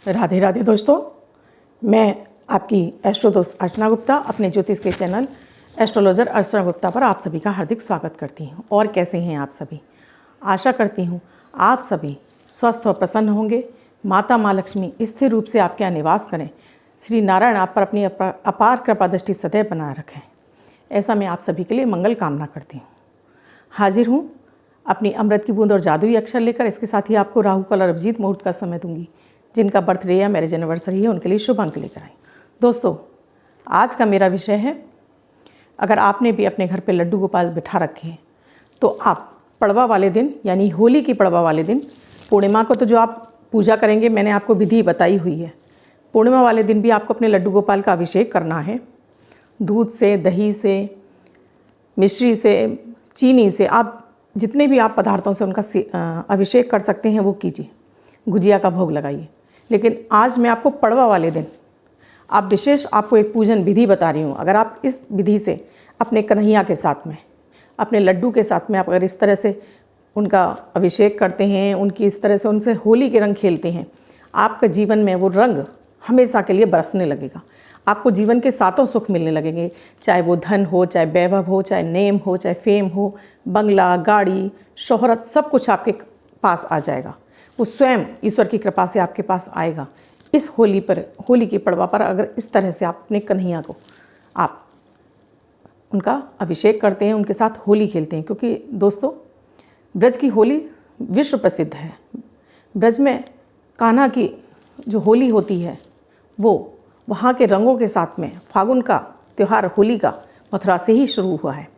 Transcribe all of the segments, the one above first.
राधे राधे दोस्तों, मैं आपकी एस्ट्रो दोस्त अर्चना गुप्ता अपने ज्योतिष के चैनल एस्ट्रोलॉजर अर्चना गुप्ता पर आप सभी का हार्दिक स्वागत करती हूँ। और कैसे हैं आप सभी? आशा करती हूँ आप सभी स्वस्थ और प्रसन्न होंगे। माता माँ लक्ष्मी स्थिर रूप से आपके यहाँ निवास करें। श्री नारायण आप पर अपनी अपार कृपा दृष्टि सदैव बनाए रखें। ऐसा मैं आप सभी के लिए मंगल कामना करती हूँ। हाजिर हूँ अपनी अमृत की बूंद और जादुई अक्षर लेकर। इसके साथ ही आपको राहु काल और अभिजीत मुहूर्त का समय दूंगी। जिनका बर्थडे या मैरिज एनिवर्सरी है उनके लिए शुभ अंक लेकर आए। दोस्तों, आज का मेरा विषय है, अगर आपने भी अपने घर पे लड्डू गोपाल बिठा रखे हैं तो आप पड़वा वाले दिन यानी होली की पड़वा वाले दिन, पूर्णिमा को तो जो आप पूजा करेंगे मैंने आपको विधि बताई हुई है। पूर्णिमा वाले दिन भी आपको अपने लड्डू गोपाल का अभिषेक करना है। दूध से, दही से, मिश्री से, चीनी से, आप जितने भी आप पदार्थों से उनका अभिषेक कर सकते हैं वो कीजिए। गुजिया का भोग लगाइए। लेकिन आज मैं आपको पड़वा वाले दिन आप विशेष आपको एक पूजन विधि बता रही हूँ। अगर आप इस विधि से अपने कन्हैया के साथ में, अपने लड्डू के साथ में आप अगर इस तरह से उनका अभिषेक करते हैं, उनकी इस तरह से उनसे होली के रंग खेलते हैं, आपके जीवन में वो रंग हमेशा के लिए बरसने लगेगा। आपको जीवन के सातों सुख मिलने लगेंगे, चाहे वो धन हो, चाहे वैभव हो, चाहे नेम हो, चाहे फेम हो, बंगला, गाड़ी, शोहरत, सब कुछ आपके पास आ जाएगा। वो स्वयं ईश्वर की कृपा से आपके पास आएगा। इस होली पर, होली की पड़वा पर अगर इस तरह से आप अपने कन्हैया को आप उनका अभिषेक करते हैं, उनके साथ होली खेलते हैं, क्योंकि दोस्तों ब्रज की होली विश्व प्रसिद्ध है। ब्रज में कान्हा की जो होली होती है वो वहाँ के रंगों के साथ में, फागुन का त्यौहार होली का मथुरा से ही शुरू हुआ है।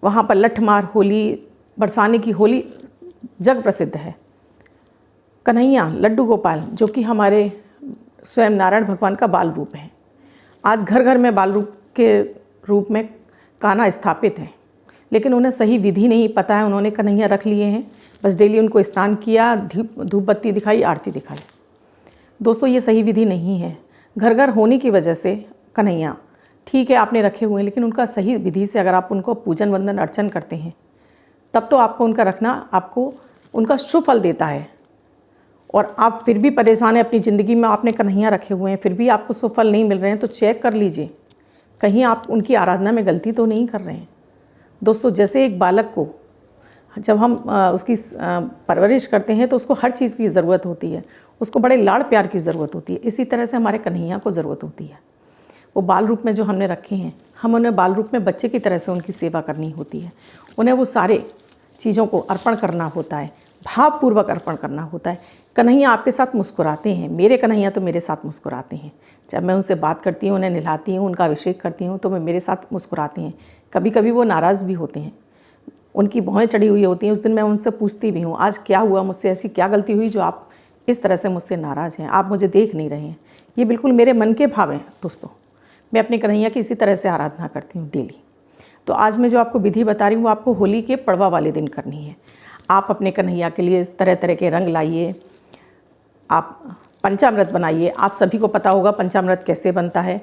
वहाँ पर लठमार होली, बरसाने की होली जग प्रसिद्ध है। कन्हैया लड्डू गोपाल जो कि हमारे स्वयं नारायण भगवान का बाल रूप है। आज घर घर में बाल रूप के रूप में कान्हा स्थापित है, लेकिन उन्हें सही विधि नहीं पता है। उन्होंने कन्हैया रख लिए हैं, बस डेली उनको स्नान किया, धूप बत्ती दिखाई, आरती दिखाई। दोस्तों, ये सही विधि नहीं है। घर घर होने की वजह से कन्हैया ठीक है आपने रखे हुए हैं, लेकिन उनका सही विधि से अगर आप उनको पूजन वंदन अर्चन करते हैं तब तो आपको उनका रखना, आपको उनका शुभ फल देता है। और आप फिर भी परेशान हैं अपनी ज़िंदगी में, आपने कन्हैया रखे हुए हैं फिर भी आपको शुभ फल नहीं मिल रहे हैं, तो चेक कर लीजिए कहीं आप उनकी आराधना में गलती तो नहीं कर रहे हैं। दोस्तों, जैसे एक बालक को जब हम उसकी परवरिश करते हैं तो उसको हर चीज़ की ज़रूरत होती है, उसको बड़े लाड़ प्यार की ज़रूरत होती है। इसी तरह से हमारे कन्हैया को ज़रूरत होती है। वो बाल रूप में जो हमने रखे हैं, हम उन्हें बाल रूप में बच्चे की तरह से उनकी सेवा करनी होती है। उन्हें वो सारे चीज़ों को अर्पण करना होता है, भावपूर्वक अर्पण करना होता है। कन्हैया आपके साथ मुस्कुराते हैं। मेरे कन्हैया तो मेरे साथ मुस्कुराते हैं। जब मैं उनसे बात करती हूँ, उन्हें नहलाती हूँ, उनका अभिषेक करती हूँ तो मैं मेरे साथ मुस्कुराते हैं। कभी कभी वो नाराज़ भी होते हैं, उनकी भौहें चढ़ी हुई होती हैं। उस दिन मैं उनसे पूछती भी हूँ, आज क्या हुआ, मुझसे ऐसी क्या गलती हुई जो आप इस तरह से मुझसे नाराज़ हैं, आप मुझे देख नहीं रहे हैं। ये बिल्कुल मेरे मन के भाव हैं। दोस्तों, मैं अपने कन्हैया की इसी तरह से आराधना करती हूँ डेली। तो आज मैं जो आपको विधि बता रही हूँ वो आपको होली के पड़वा वाले दिन करनी है। आप अपने कन्हैया के लिए तरह तरह के रंग लाइए, आप पंचामृत बनाइए। आप सभी को पता होगा पंचामृत कैसे बनता है।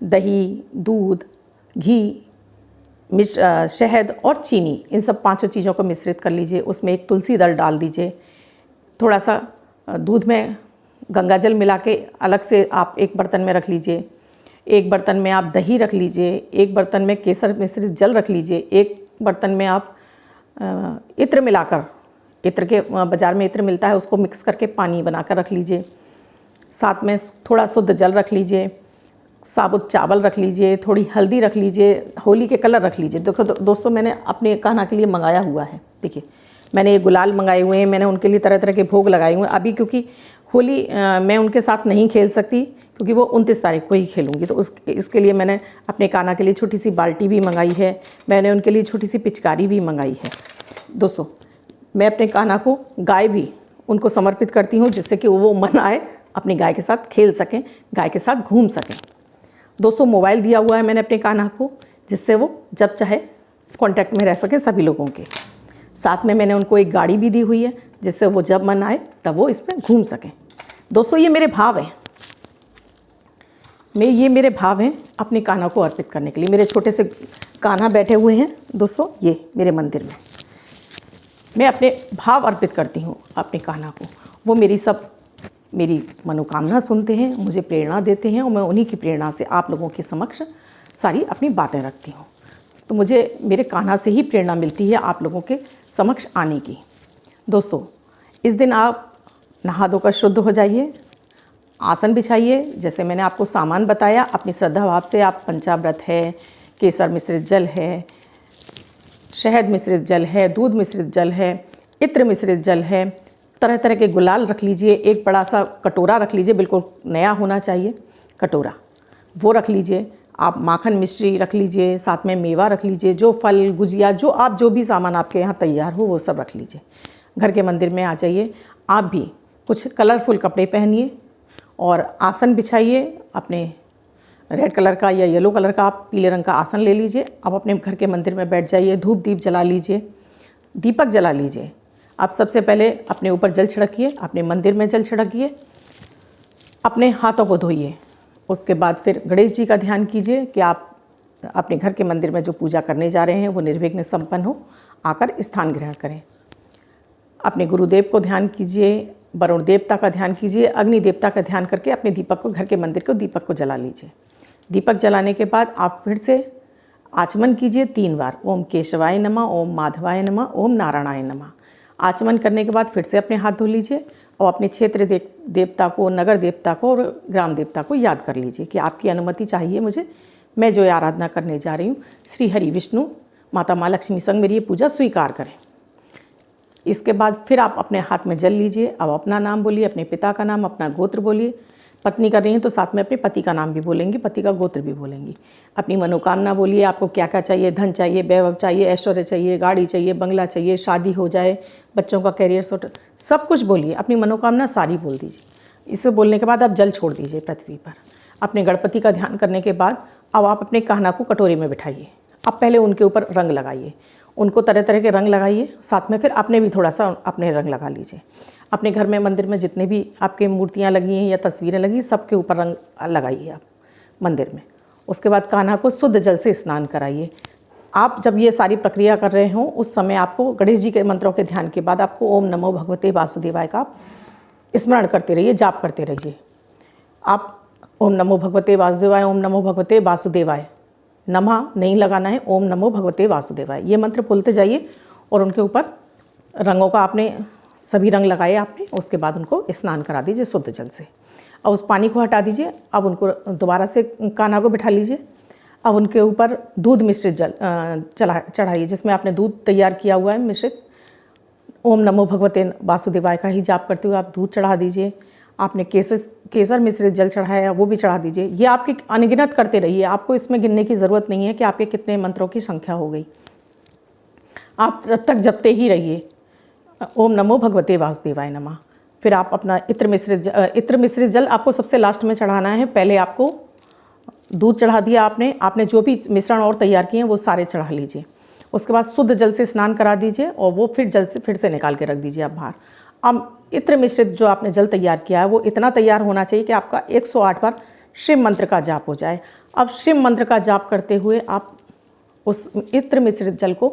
दही, दूध, घी, शहद और चीनी, इन सब पांचों चीज़ों को मिश्रित कर लीजिए। उसमें एक तुलसी दल डाल दीजिए। थोड़ा सा दूध में गंगा जल मिला के अलग से आप एक बर्तन में रख लीजिए। एक बर्तन में आप दही रख लीजिए। एक बर्तन में केसर मिश्रित जल रख लीजिए। एक बर्तन में आप इत्र मिलाकर, इत्र के बाज़ार में इत्र मिलता है, उसको मिक्स करके पानी बनाकर रख लीजिए। साथ में थोड़ा शुद्ध जल रख लीजिए, साबुत चावल रख लीजिए, थोड़ी हल्दी रख लीजिए, होली के कलर रख लीजिए। देखो दोस्तों, मैंने अपने कान्हा के लिए मंगाया हुआ है। देखिए, मैंने ये गुलाल मंगाए हुए हैं, मैंने उनके लिए तरह तरह के भोग लगाए हुए हैं। अभी क्योंकि होली मैं उनके साथ नहीं खेल सकती, क्योंकि वो 29 तारीख को ही खेलूँगी, तो इसके लिए मैंने अपने कान्हा के लिए छोटी सी बाल्टी भी मंगाई है। मैंने उनके लिए छोटी सी पिचकारी भी मंगाई है। दोस्तों, मैं अपने कान्हा को गाय भी उनको समर्पित करती हूँ, जिससे कि वो मन आए अपनी गाय के साथ खेल सकें, गाय के साथ घूम सकें। दोस्तों, मोबाइल दिया हुआ है मैंने अपने कान्हा को, जिससे वो जब चाहे कांटेक्ट में रह सके सभी लोगों के साथ में। मैंने उनको एक गाड़ी भी दी हुई है, जिससे वो जब मन आए तब वो इसमें घूम सकें। दोस्तों, ये मेरे भाव हैं, ये मेरे भाव हैं अपने कान्हा को अर्पित करने के लिए। मेरे छोटे से कान्हा बैठे हुए हैं दोस्तों, ये मेरे मंदिर में। मैं अपने भाव अर्पित करती हूँ अपने कान्हा को। वो मेरी सब मेरी मनोकामना सुनते हैं, मुझे प्रेरणा देते हैं और मैं उन्हीं की प्रेरणा से आप लोगों के समक्ष सारी अपनी बातें रखती हूँ। तो मुझे मेरे कान्हा से ही प्रेरणा मिलती है आप लोगों के समक्ष आने की। दोस्तों, इस दिन आप नहा धोकर शुद्ध हो जाइए, आसन बिछाइए। जैसे मैंने आपको सामान बताया, अपनी श्रद्धा भाव से आप पंचामृत है, केसर मिश्रित जल है, शहद मिश्रित जल है, दूध मिश्रित जल है, इत्र मिश्रित जल है, तरह तरह के गुलाल रख लीजिए। एक बड़ा सा कटोरा रख लीजिए, बिल्कुल नया होना चाहिए कटोरा, वो रख लीजिए। आप माखन मिश्री रख लीजिए, साथ में मेवा रख लीजिए, जो फल गुजिया जो भी सामान आपके यहाँ तैयार हो वो सब रख लीजिए। घर के मंदिर में आ जाइए। आप भी कुछ कलरफुल कपड़े पहनिए और आसन बिछाइए। अपने रेड कलर का या येलो कलर का, आप पीले रंग का आसन ले लीजिए। आप अपने घर के मंदिर में बैठ जाइए, धूप दीप जला लीजिए, दीपक जला लीजिए। आप सबसे पहले अपने ऊपर जल छिड़किए, अपने मंदिर में जल छिड़किए, अपने हाथों को धोइए। उसके बाद फिर गणेश जी का ध्यान कीजिए कि आप अपने घर के मंदिर में जो पूजा करने जा रहे हैं वो निर्विघ्न संपन्न हो, आकर स्थान ग्रहण करें। अपने गुरुदेव को ध्यान कीजिए, वरुण देवता का ध्यान कीजिए, अग्नि देवता का ध्यान करके अपने दीपक को, घर के मंदिर को दीपक को जला लीजिए। दीपक जलाने के बाद आप फिर से आचमन कीजिए 3 बार। ओम केशवाय नमः, ओम माधवाय नमः, ओम नारायणाय नमः। आचमन करने के बाद फिर से अपने हाथ धो लीजिए और अपने क्षेत्र देवता को, नगर देवता को और ग्राम देवता को याद कर लीजिए कि आपकी अनुमति चाहिए मुझे, मैं जो आराधना करने जा रही हूँ श्री हरि विष्णु माता माँ लक्ष्मी संग मेरी ये पूजा स्वीकार करें। इसके बाद फिर आप अपने हाथ में जल लीजिए। अब अपना नाम बोलिए, अपने पिता का नाम, अपना गोत्र बोलिए। पत्नी कर रही हैं तो साथ में अपने पति का नाम भी बोलेंगी, पति का गोत्र भी बोलेंगी। अपनी मनोकामना बोलिए, आपको क्या क्या चाहिए, धन चाहिए, वैभव चाहिए, ऐश्वर्य चाहिए, गाड़ी चाहिए, बंगला चाहिए, शादी हो जाए, बच्चों का करियर सेट, सब कुछ बोलिए। अपनी मनोकामना सारी बोल दीजिए। इसे बोलने के बाद आप जल छोड़ दीजिए पृथ्वी पर। अपने गणपति का ध्यान करने के बाद अब आप अपने कान्हा को कटोरे में बिठाइए। अब पहले उनके ऊपर रंग लगाइए, उनको तरह तरह के रंग लगाइए, साथ में फिर आपने भी थोड़ा सा अपने रंग लगा लीजिए। अपने घर में मंदिर में जितने भी आपके मूर्तियाँ लगी हैं या तस्वीरें लगी, सबके ऊपर रंग लगाइए आप मंदिर में। उसके बाद कान्हा को शुद्ध जल से स्नान कराइए। आप जब ये सारी प्रक्रिया कर रहे हों उस समय आपको गणेश जी के मंत्रों के ध्यान के बाद आपको ओम नमो भगवते वासुदेवाय का आप स्मरण करते रहिए, जाप करते रहिए। आप ओम नमो भगवते वासुदेवाय, ओम नमो भगवते वासुदेवाय, नमः नहीं लगाना है, ओम नमो भगवते वासुदेवाय, ये मंत्र बोलते जाइए। और उनके ऊपर रंगों का आपने सभी रंग लगाए आपने, उसके बाद उनको स्नान करा दीजिए शुद्ध जल से। अब उस पानी को हटा दीजिए। अब उनको दोबारा से कान्हा को बिठा लीजिए। अब उनके ऊपर दूध मिश्रित जल चढ़ाइए, जिसमें आपने दूध तैयार किया हुआ है मिश्रित। ओम नमो भगवते वासुदेवाय का ही जाप करते हुए आप दूध चढ़ा दीजिए। आपने केसर मिश्रित जल चढ़ाया वो भी चढ़ा दीजिए। ये आपकी अनगिनत करते रहिए, आपको इसमें गिनने की ज़रूरत नहीं है कि आपके कितने मंत्रों की संख्या हो गई। आप जब तक जपते ही रहिए ओम नमो भगवते वासुदेवाय नमः। फिर आप अपना इत्र मिश्रित जल आपको सबसे लास्ट में चढ़ाना है। पहले आपको दूध चढ़ा दिया आपने जो भी मिश्रण और तैयार किए हैं वो सारे चढ़ा लीजिए। उसके बाद शुद्ध जल से स्नान करा दीजिए और वो फिर से निकाल के रख दीजिए आप बाहर। अब इत्र मिश्रित जो आपने जल तैयार किया है वो इतना तैयार होना चाहिए कि आपका 108 बार शिव मंत्र का जाप हो जाए। अब शिव मंत्र का जाप करते हुए आप उस इत्र मिश्रित जल को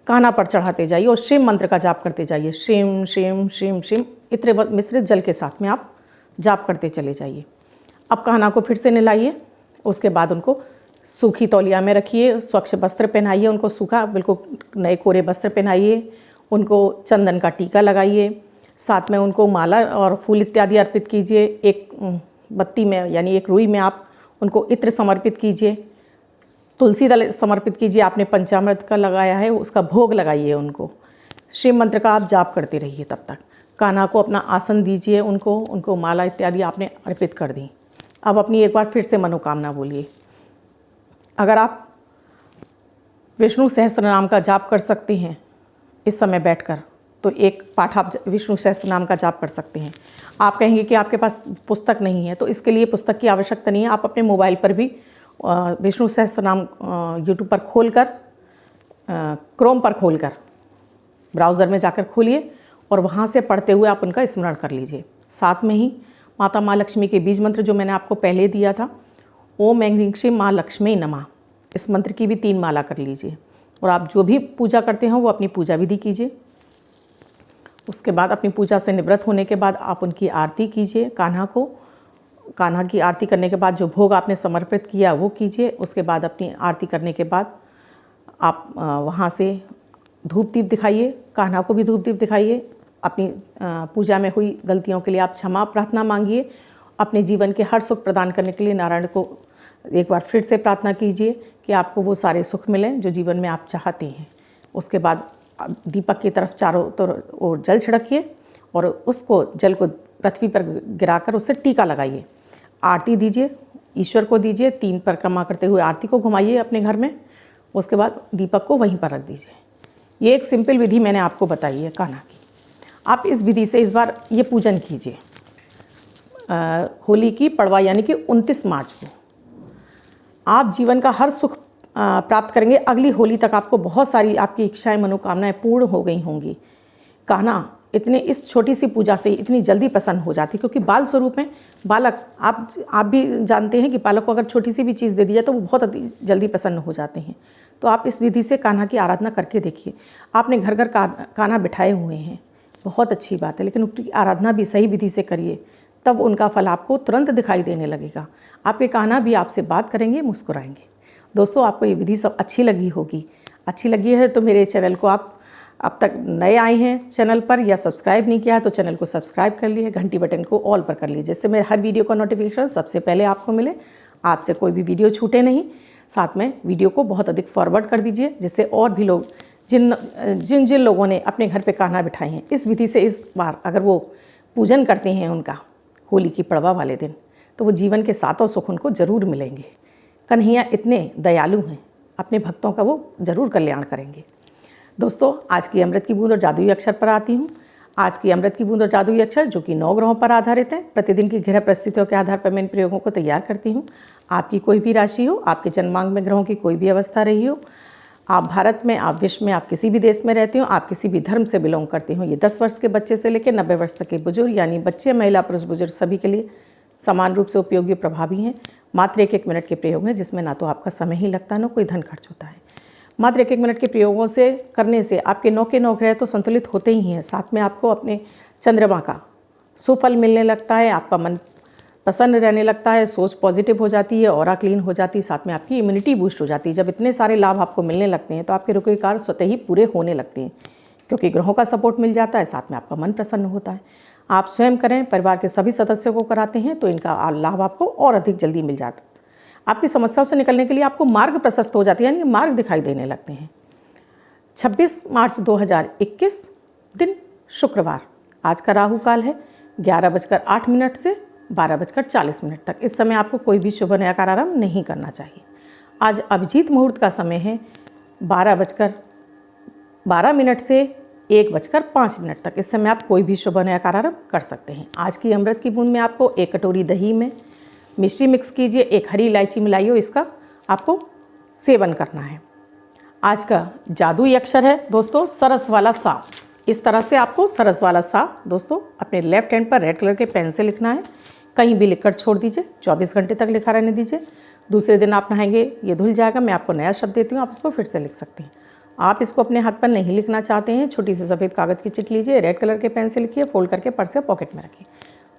कान्हा पर चढ़ाते जाइए और शिव मंत्र का जाप करते जाइए। शिम शिम शिम शिम इत्र मिश्रित जल के साथ में आप जाप करते चले जाइए। अब कान्हा को फिर से नहलाइए। उसके बाद उनको सूखी तौलिया में रखिए, स्वच्छ वस्त्र पहनाइए, उनको सूखा बिल्कुल नए कोरे वस्त्र पहनाइए, उनको चंदन का टीका लगाइए, साथ में उनको माला और फूल इत्यादि अर्पित कीजिए। एक बत्ती में यानी एक रुई में आप उनको इत्र समर्पित कीजिए, तुलसी दल समर्पित कीजिए। आपने पंचामृत का लगाया है उसका भोग लगाइए उनको। शिव मंत्र का आप जाप करते रहिए तब तक। कान्हा को अपना आसन दीजिए, उनको माला इत्यादि आपने अर्पित कर दी। अब अपनी एक बार फिर से मनोकामना बोलिए। अगर आप विष्णु सहस्त्र नाम का जाप कर सकते हैं इस समय बैठकर, तो एक पाठ आप विष्णु सहस्त्र नाम का जाप कर सकते हैं। आप कहेंगे कि आपके पास पुस्तक नहीं है, तो इसके लिए पुस्तक की आवश्यकता नहीं है। आप अपने मोबाइल पर भी विष्णु सहस्त्र नाम यूट्यूब पर खोलकर, क्रोम पर खोलकर ब्राउज़र में जाकर खोलिए और वहाँ से पढ़ते हुए आप उनका स्मरण कर लीजिए। साथ में ही माता माँ लक्ष्मी के बीज मंत्र जो मैंने आपको पहले दिया था, ओम ऐं ह्रीं श्रीं माँ लक्ष्मी नमः, इस मंत्र की भी 3 माला कर लीजिए। और आप जो भी पूजा करते हो वो अपनी पूजा विधि कीजिए। उसके बाद अपनी पूजा से निवृत्त होने के बाद आप उनकी आरती कीजिए। कान्हा की आरती करने के बाद जो भोग आपने समर्पित किया वो कीजिए। उसके बाद अपनी आरती करने के बाद आप वहाँ से धूप दीप दिखाइए, कान्हा को भी धूप दीप दिखाइए। अपनी पूजा में हुई गलतियों के लिए आप क्षमा प्रार्थना मांगिए। अपने जीवन के हर सुख प्रदान करने के लिए नारायण को एक बार फिर से प्रार्थना कीजिए कि आपको वो सारे सुख मिलें जो जीवन में आप चाहते हैं। उसके बाद दीपक की तरफ चारों तरफ और जल छिड़किए और उसको जल को पृथ्वी पर गिराकर उससे टीका लगाइए। आरती दीजिए, ईश्वर को दीजिए। 3 परिक्रमा करते हुए आरती को घुमाइए अपने घर में। उसके बाद दीपक को वहीं पर रख दीजिए। ये एक सिंपल विधि मैंने आपको बताई है कान्हा की। आप इस विधि से इस बार ये पूजन कीजिए। होली की पड़वा यानी कि 29 मार्च को आप जीवन का हर सुख प्राप्त करेंगे। अगली होली तक आपको बहुत सारी आपकी इच्छाएं मनोकामनाएं पूर्ण हो गई होंगी। कान्हा इतने इस छोटी सी पूजा से इतनी जल्दी प्रसन्न हो जाती, क्योंकि बाल स्वरूप में बालक आप भी जानते हैं कि बालक को अगर छोटी सी भी चीज़ दे दी जाए तो वो बहुत जल्दी प्रसन्न हो जाते हैं। तो आप इस विधि से कान्हा की आराधना करके देखिए। आपने घर घर कान्हा बिठाए हुए हैं, बहुत अच्छी बात है, लेकिन उनकी आराधना भी सही विधि से करिए, तब उनका फल आपको तुरंत दिखाई देने लगेगा। आपके कान्हा भी आपसे बात करेंगे, मुस्कुराएंगे। दोस्तों, आपको ये विधि सब अच्छी लगी होगी। अच्छी लगी है तो मेरे चैनल को आप अब तक नए आए हैं चैनल पर या सब्सक्राइब नहीं किया है तो चैनल को सब्सक्राइब कर लिए, घंटी बटन को ऑल पर कर लीजिए, जिससे मेरे हर वीडियो का नोटिफिकेशन सबसे पहले आपको मिले, आपसे कोई भी वीडियो छूटे नहीं। साथ में वीडियो को बहुत अधिक फॉरवर्ड कर दीजिए, जिससे और भी लोग जिन लोगों ने अपने घर पे कान्हा बिठाए हैं, इस विधि से इस बार अगर वो पूजन करते हैं उनका होली की पड़वा वाले दिन, तो वो जीवन के सातों सुख उनको ज़रूर मिलेंगे। कन्हैया इतने दयालु हैं, अपने भक्तों का वो ज़रूर कल्याण करेंगे। दोस्तों, आज की अमृत की बूंद और जादुई अक्षर पर आती हूँ। आज की अमृत की बूंद और जादुई अक्षर जो कि 9 ग्रहों पर आधारित है। प्रतिदिन की ग्रह परिस्थितियों के आधार पर मैं इन प्रयोगों को तैयार करती हूँ। आपकी कोई भी राशि हो, आपके जन्मांक में ग्रहों की कोई भी अवस्था रही हो, आप भारत में, आप विश्व में, आप किसी भी देश में रहते हो, आप किसी भी धर्म से बिलोंग करते हो, ये 10 वर्ष के बच्चे से लेकर 90 वर्ष तक के बुजुर्ग, यानी बच्चे, महिला, पुरुष, बुजुर्ग सभी के लिए समान रूप से उपयोगी प्रभावी हैं। मात्र 1-1 मिनट के प्रयोग हैं, जिसमें ना तो आपका समय ही लगता है, ना कोई धन खर्च होता है। मात्र 1-1 मिनट के प्रयोगों से करने से आपके 9 के 9 ग्रह तो संतुलित होते ही हैं। साथ में आपको अपने चंद्रमा का सुफल मिलने लगता है, आपका मन प्रसन्न रहने लगता है, सोच पॉजिटिव हो जाती है, ऑरा क्लीन हो जाती है, साथ में आपकी इम्यूनिटी बूस्ट हो जाती है। जब इतने सारे लाभ आपको मिलने लगते हैं तो आपके रुके कार्य स्वतः ही पूरे होने लगते हैं, क्योंकि ग्रहों का सपोर्ट मिल जाता है, साथ में आपका मन प्रसन्न होता है। आप स्वयं करें, परिवार के सभी सदस्यों को कराते हैं तो इनका लाभ आपको और अधिक जल्दी मिल जाता है। आपकी समस्याओं से निकलने के लिए आपको मार्ग प्रशस्त हो जाती है, यानी मार्ग दिखाई देने लगते हैं। 26 मार्च 2021 दिन शुक्रवार। आज का राहु काल है 11:08 से 12:40 तक। इस समय आपको कोई भी शुभ नया कार्यारंभ नहीं करना चाहिए। आज अभिजीत मुहूर्त का समय है 12:12 से 1:05 तक। इस समय आप कोई भी शुभ नया कार्यारंभ कर सकते हैं। आज की अमृत की बूंद में आपको 1 कटोरी दही में मिश्री मिक्स कीजिए, 1 हरी इलायची मिलाइए, इसका आपको सेवन करना है। आज का जादुई अक्षर है दोस्तों सरस वाला सा। इस तरह से आपको सरस वाला सा दोस्तों अपने लेफ्ट हैंड पर रेड कलर के पेन से लिखना है। कहीं भी लिखकर छोड़ दीजिए, 24 घंटे तक लिखा रहने दीजिए। दूसरे दिन आप नहाएंगे, ये धुल जाएगा। मैं आपको नया शब्द देती हूँ, आप इसको फिर से लिख सकते हैं। आप इसको अपने हाथ पर नहीं लिखना चाहते हैं, छोटी सी सफ़ेद कागज़ की चिट लीजिए, रेड कलर के पेन से लिखिए, फोल्ड करके पर्स या पॉकेट में रखिए।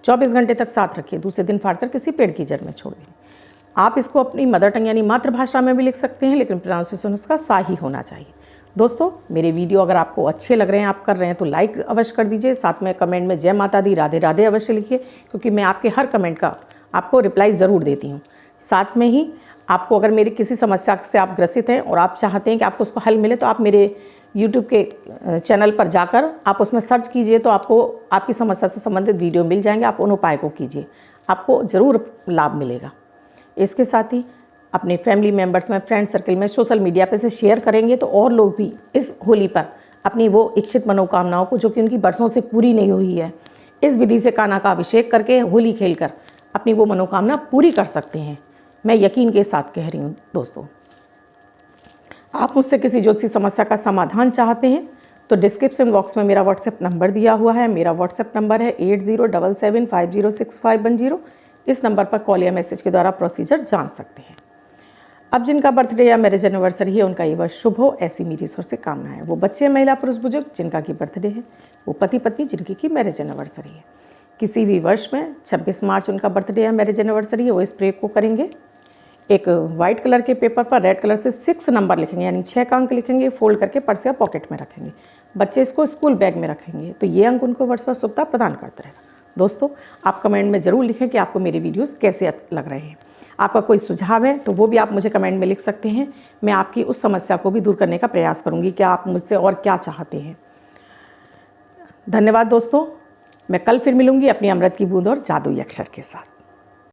24 घंटे तक साथ रखिए, दूसरे दिन फाड़कर किसी पेड़ की जड़ में छोड़ दीजिए। आप इसको अपनी मदर टंग यानी मातृभाषा में भी लिख सकते हैं, लेकिन प्रोनाउंसिएशन उसका सा ही होना चाहिए। दोस्तों, मेरे वीडियो अगर आपको अच्छे लग रहे हैं, आप कर रहे हैं, तो लाइक अवश्य कर दीजिए। साथ में कमेंट में जय माता दी, राधे राधे अवश्य लिखिए, क्योंकि मैं आपके हर कमेंट का आपको रिप्लाई ज़रूर देती हूँ। साथ में ही आपको अगर मेरी किसी समस्या से आप ग्रसित हैं और आप चाहते हैं कि आपको उसको हल मिले, तो आप मेरे यूट्यूब के चैनल पर जाकर आप उसमें सर्च कीजिए, तो आपको आपकी समस्या से संबंधित वीडियो मिल जाएंगे। आप उन उपाय को कीजिए, आपको ज़रूर लाभ मिलेगा। इसके साथ ही अपने फैमिली मेम्बर्स में, फ्रेंड सर्कल में, सोशल मीडिया पे से शेयर करेंगे तो और लोग भी इस होली पर अपनी वो इच्छित मनोकामनाओं को, जो कि उनकी बरसों से पूरी नहीं हुई है, इस विधि से कान्हा का अभिषेक करके होली खेलकर अपनी वो मनोकामना पूरी कर सकते हैं। मैं यकीन के साथ कह रही हूँ दोस्तों। आप मुझसे किसी ज्योतिषी समस्या का समाधान चाहते हैं तो डिस्क्रिप्शन बॉक्स में मेरा व्हाट्सएप नंबर दिया हुआ है। मेरा व्हाट्सएप नंबर है 8077506510। इस नंबर पर कॉल या मैसेज के द्वारा प्रोसीजर जान सकते हैं। अब जिनका बर्थडे या मैरिज एनिवर्सरी है उनका ये वर्ष शुभ हो, ऐसी मेरी ईश्वर से कामना है। वो बच्चे, महिला, पुरुष, बुजुर्ग जिनका की बर्थडे है, वो पति पत्नी जिनकी की मैरिज एनिवर्सरी है। किसी भी वर्ष में 26 मार्च उनका बर्थडे या मैरिज एनिवर्सरी है, वो इस प्रयोग को करेंगे। एक वाइट कलर के पेपर पर रेड कलर से 6 नंबर लिखेंगे, यानी 6 का अंक लिखेंगे, फोल्ड करके पर्स या पॉकेट में रखेंगे। बच्चे इसको स्कूल बैग में रखेंगे तो ये अंक उनको वर्ष वर्ष शुभता प्रदान करता रहेगा। दोस्तों, आप कमेंट में ज़रूर लिखें कि आपको मेरे वीडियोस कैसे लग रहे हैं। आपका कोई सुझाव है तो वो भी आप मुझे कमेंट में लिख सकते हैं। मैं आपकी उस समस्या को भी दूर करने का प्रयास करूँगी कि आप मुझसे और क्या चाहते हैं। धन्यवाद दोस्तों, मैं कल फिर मिलूँगी अपनी अमृत की बूंद और जादुई अक्षर के साथ।